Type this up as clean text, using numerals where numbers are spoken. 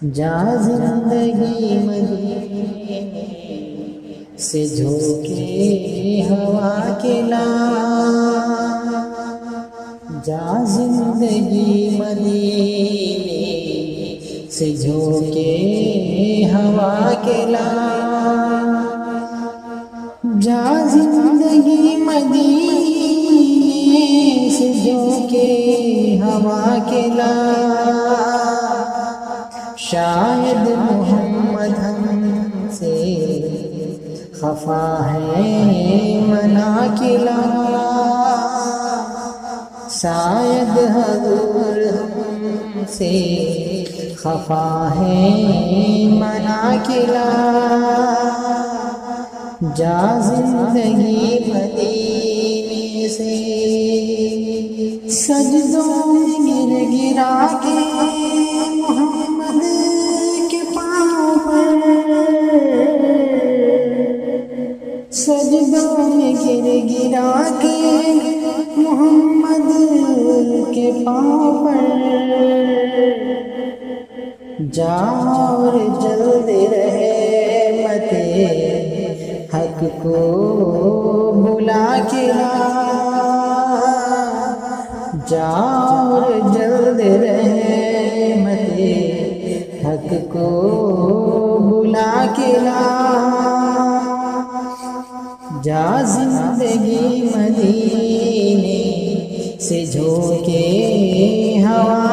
جا زندگی مدینے سے جھونکے ہوا کے لا، جا زندگی مدینے سے جھونکے ہوا کے لا، جا زندگی مدینے سے جھونکے ہوا کے لا، شاید محمد ہم سے خفا ہے منا کلا، شاید حضور ہم سے خفا ہے منا کلا، جا زندگی مدینے سے سجدوں میں گر گرا کے محمد کے پاؤں پر، سجدوں میں گر گرا کے محمد کے پاؤں پر، جا اور جلد رحمت حق کو بلا کے لا، جا اور جلد رحمت حق کو بلا کے لا، جا زندگی مدینے سے جھونکے ہوا